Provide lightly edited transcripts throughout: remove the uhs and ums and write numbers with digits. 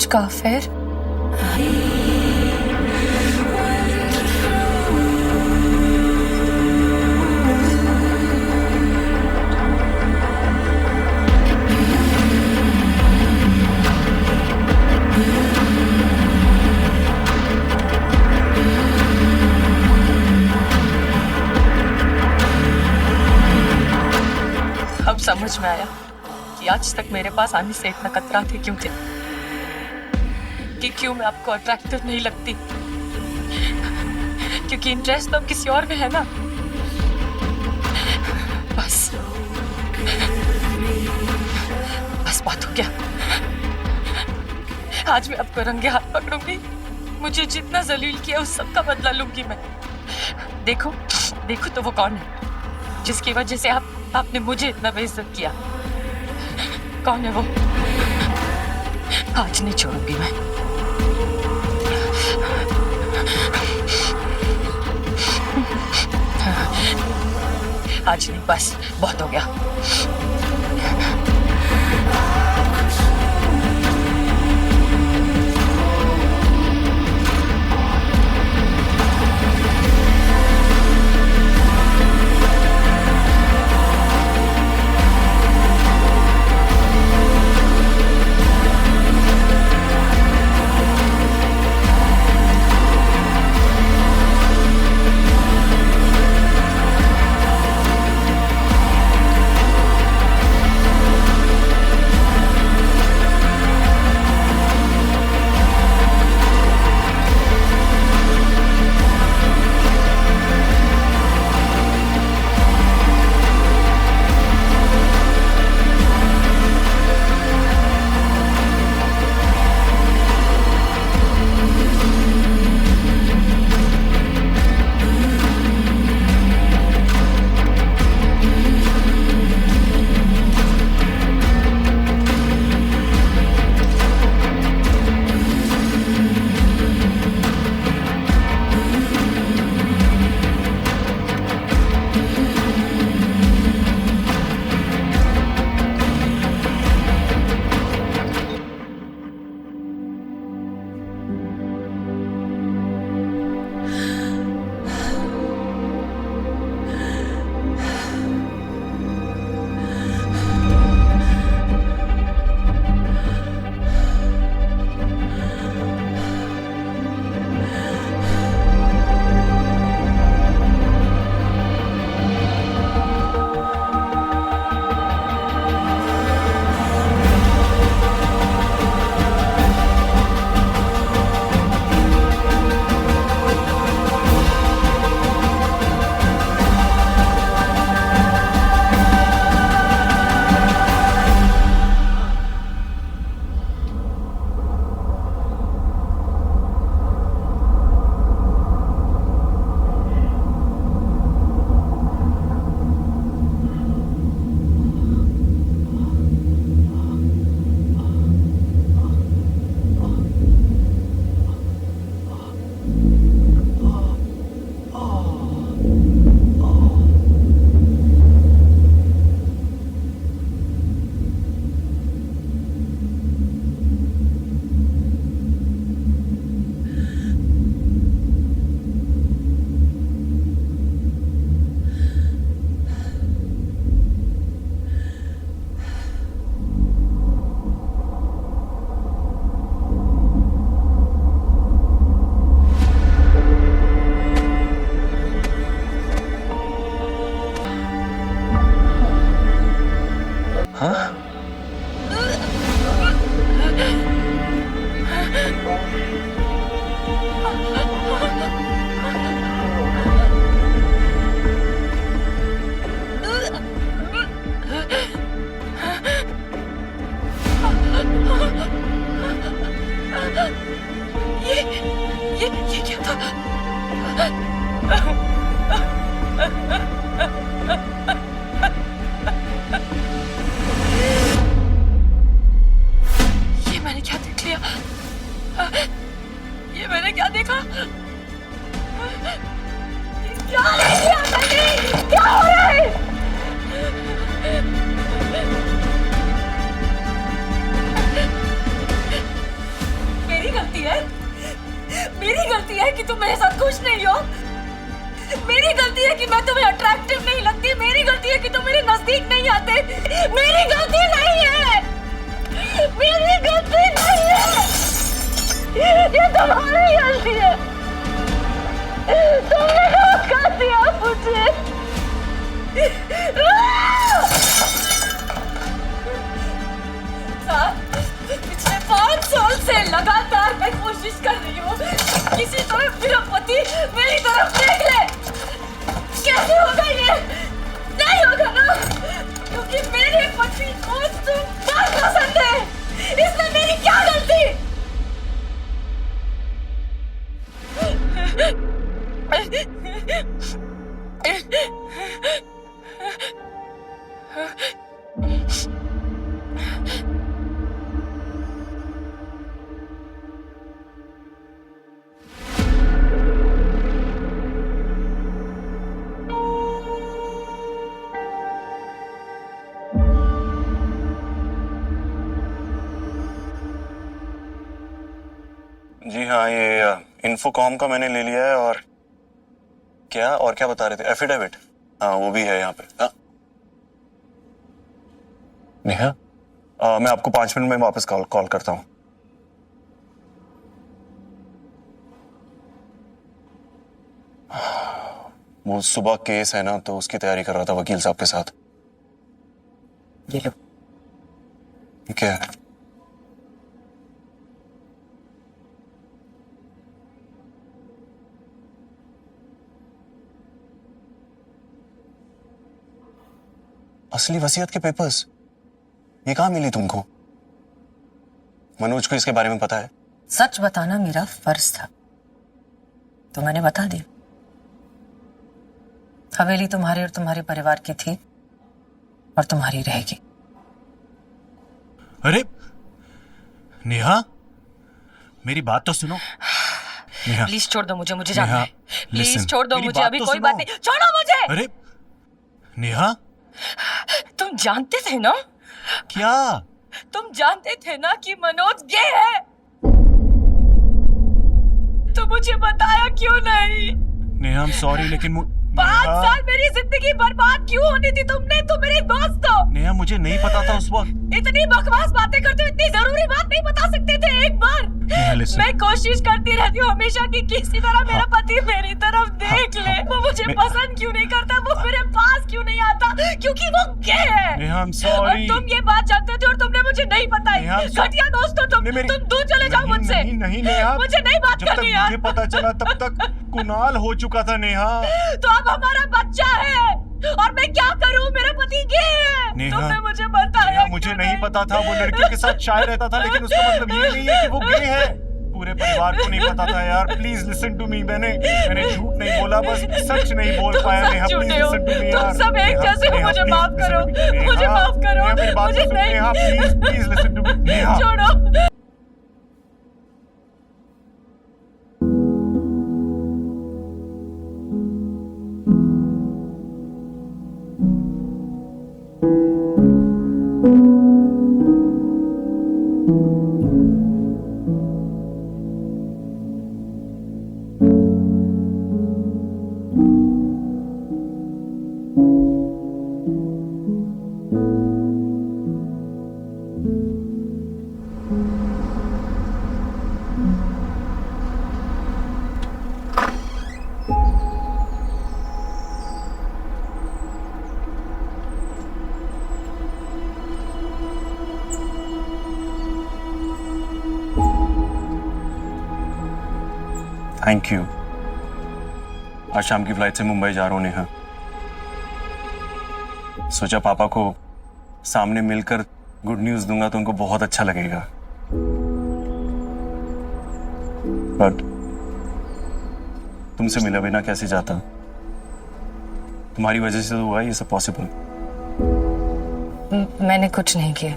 कुछ काफिर। अब समझ में आया कि आज तक मेरे पास आने से इतना कतराते क्यों थे, कि क्यों मैं आपको अट्रैक्टिव नहीं लगती, क्योंकि इंटरेस्ट तो किसी और में है ना। बस बस बात हो गया। आज मैं आपको रंगे हाथ पकड़ूंगी, मुझे जितना जलील किया उस सब का बदला लूंगी मैं। देखो देखो तो वो कौन है जिसकी वजह से आपने मुझे इतना बेइज्जत किया। कौन है वो? आज नहीं छोड़ूंगी मैं। आज नहीं, बस बहुत हो गया। ये क्या था? ये मैंने क्या देख लिया? ये मैंने क्या देखा? क्या देख लिया मैंने? क्या हो रहा है? है कि तुम मेरे साथ खुश नहीं हो। मेरी गलती है कि मैं तुम्हें अट्रैक्टिव नहीं लगती। मेरी गलती है कि तुम मेरे नजदीक नहीं आते। मेरी गलती नहीं है, मेरी गलती नहीं है, ये तुम्हारी गलती है। तुमने धोखा दिया मुझे। पिछले 5 साल से लगातार मैं कोशिश कर रही हूँ किसी तरह मेरा पति मेरी तरफ देख ले। कैसे होगा ये? नहीं होगा ना, क्योंकि मेरे पति को तुम बहुत पसंद है। इसमें मेरी क्या गलती? जी हाँ, ये इन्फोकॉम का मैंने ले लिया है। और क्या बता रहे थे? एफिडेविट, हाँ वो भी है यहाँ पे। हाँ नेहा, मैं आपको 5 मिनट में वापस कॉल करता हूँ। वो सुबह केस है ना, तो उसकी तैयारी कर रहा था वकील साहब के साथ। ये लो। क्या है? असली वसीयत के पेपर्स? ये कहां मिली तुमको? मनोज को इसके बारे में पता है? सच बताना मेरा फर्ज था, तो मैंने बता दिया। हवेली तुम्हारे और तुम्हारे परिवार की थी और तुम्हारी रहेगी। अरे नेहा, मेरी बात तो सुनो। नेहा प्लीज छोड़ दो मुझे जाना है। प्लीज listen, छोड़ दो मेरी मुझे, बात अभी तो कोई सुनो। बात नहीं। छोड़ो मुझे। अरे नेहा, तुम जानते थे ना? क्या? तुम जानते थे ना कि मनोज गे है? तो मुझे बताया क्यों नहीं? नेहा, I'm sorry, लेकिन 5 साल मेरी जिंदगी बर्बाद क्यों होनी थी? तुमने तो मेरे दोस्त हो। नेहा, मुझे नहीं पता था उस वक्त। इतनी बकवास बातें करते हो, इतनी जरूरी बात नहीं बता सकते थे एक बार? नेहा, listen। मैं कोशिश करती रहती हूँ हमेशा कि किसी तरह मेरा पति मेरी तरफ देख ले। वो मुझे पसंद क्यों नहीं करता? वो मेरे पास क्यों नहीं आता? क्योंकि वो गे है। नेहा, I'm और sorry। तुम ये बात जानते थे और तुमने मुझे नहीं बताई। नेहा, घटिया दोस्त हो तुम। तुम दूर चले जाओ मुझसे। नहीं नेहा, मुझे नहीं बात जब तक करनी यार। मुझे पता चला तब तक कुणाल हो चुका था। नेहा, तो अब हमारा बच्चा है और मैं क्या करूं? मेरा पति गे है। नेहा, तुमने मुझे बताया नेहा, मुझे नहीं पता था। वो लड़कियों के साथ शायर रहता था, लेकिन उसका मतलब ये नहीं है कि वो गे है। पूरे परिवार को नहीं पता था यार। Please listen to me. मैंने झूठ नहीं बोला, बस सच नहीं बोल पाया। Neha, please listen to me यार। तुम सब एक जैसे हो। मुझे माफ करो, मुझे माफ करो। मेरी बात मुझे सुन नहीं। Neha, please listen to me. Neha, छोड़ो। Thank you. आज शाम की फ्लाइट से मुंबई जा रहा हूं नेहा। सोचा पापा को सामने मिलकर गुड न्यूज दूंगा तो उनको बहुत अच्छा लगेगा। बट तुमसे मिला बिना कैसे जाता? तुम्हारी वजह से तो हुआ ये सब पॉसिबल। मैंने कुछ नहीं किया।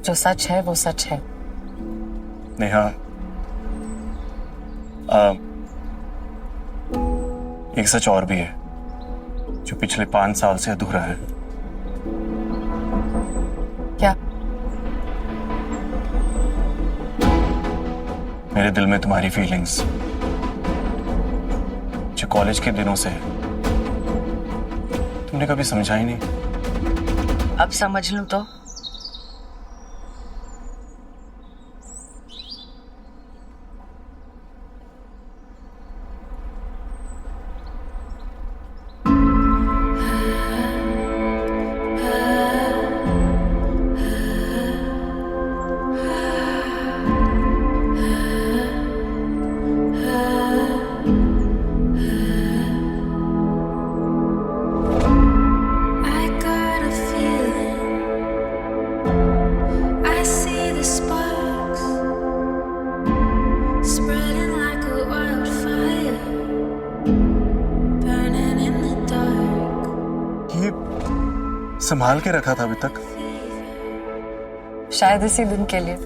जो सच है वो सच है। नेहा, एक सच और भी है जो पिछले 5 साल से अधूरा है। क्या? मेरे दिल में तुम्हारी फीलिंग्स जो कॉलेज के दिनों से है, तुमने कभी समझा ही नहीं। अब समझ लूं तो? संभाल के रखा था अभी तक। शायद इसी दिन के लिए।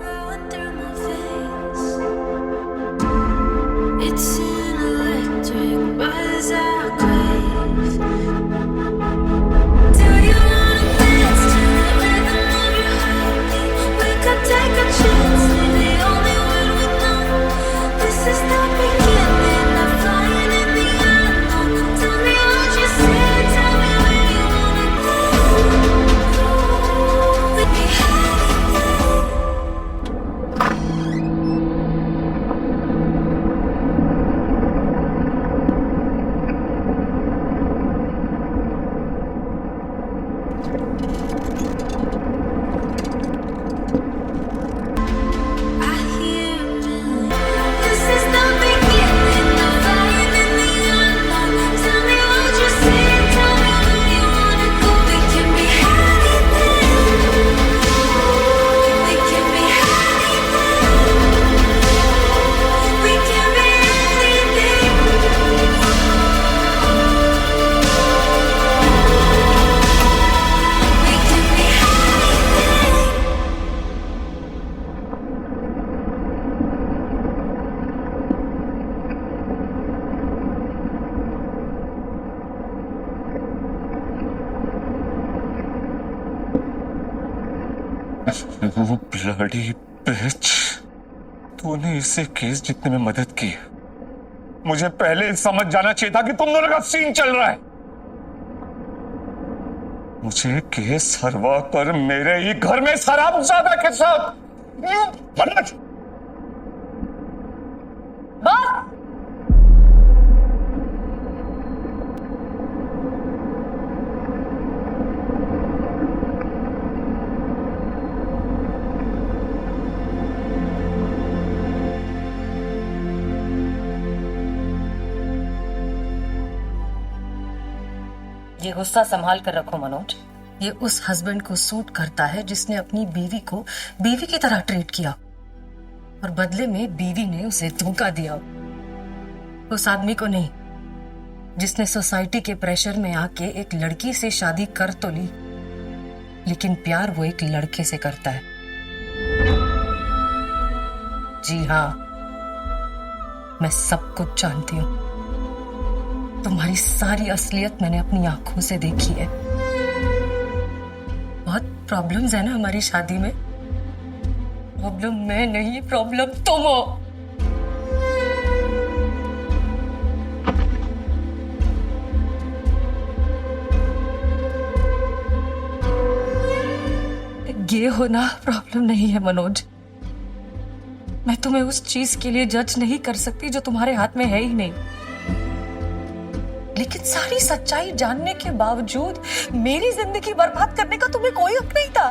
वो ब्लडी बिच, तूने इससे केस जीतने में मदद की। मुझे पहले समझ जाना चाहिए था कि तुम दोनों का सीन चल रहा है। मुझे केस हरवा कर मेरे ही घर में शराबजादा के साथ बस। ये गुस्सा संभाल कर रखो मनोज। ये उस हस्बैंड को सूट करता है जिसने अपनी बीवी को बीवी की तरह ट्रीट किया और बदले में बीवी ने उसे धोखा दिया। उस आदमी को नहीं जिसने सोसाइटी के प्रेशर में आके एक लड़की से शादी कर तो ली, लेकिन प्यार वो एक लड़के से करता है। जी हाँ, मैं सब कुछ जानती हूं। तुम्हारी सारी असलियत मैंने अपनी आंखों से देखी है। बहुत प्रॉब्लम्स है ना हमारी शादी में। प्रॉब्लम मैं नहीं, प्रॉब्लम तुम हो। ये होना प्रॉब्लम नहीं है मनोज। मैं तुम्हें उस चीज के लिए जज नहीं कर सकती जो तुम्हारे हाथ में है ही नहीं, लेकिन सारी सच्चाई जानने के बावजूद मेरी जिंदगी बर्बाद करने का तुम्हें कोई हक नहीं था।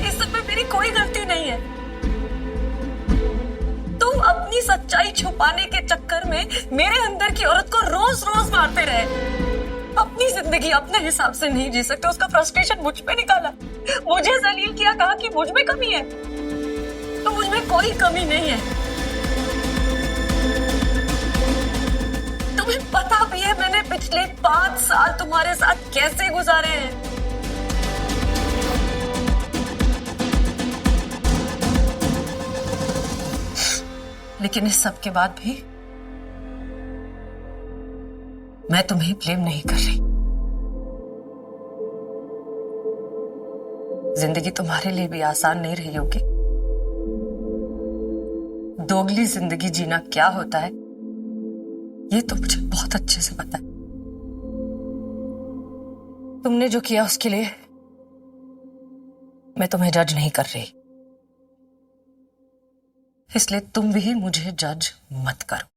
इस सब में मेरी कोई गलती नहीं है। तुम अपनी सच्चाई छुपाने के चक्कर में मेरे अंदर की औरत को रोज रोज मारते रहे। अपनी जिंदगी अपने हिसाब से नहीं जी सकते, उसका फ्रस्ट्रेशन मुझ पे निकाला। मुझे जलील किया, कहा कि मुझ में कमी है, तो मुझ में कोई कमी नहीं है। तुम्हें पता भी है मैंने पिछले 5 साल तुम्हारे साथ कैसे गुजारे हैं। लेकिन इस सब के बाद भी मैं तुम्हें ब्लेम नहीं कर रही। जिंदगी तुम्हारे लिए भी आसान नहीं रही होगी। दोगली जिंदगी जीना क्या होता है ये तो मुझे बहुत अच्छे से पता है। तुमने जो किया उसके लिए मैं तुम्हें जज नहीं कर रही, इसलिए तुम भी मुझे जज मत करो।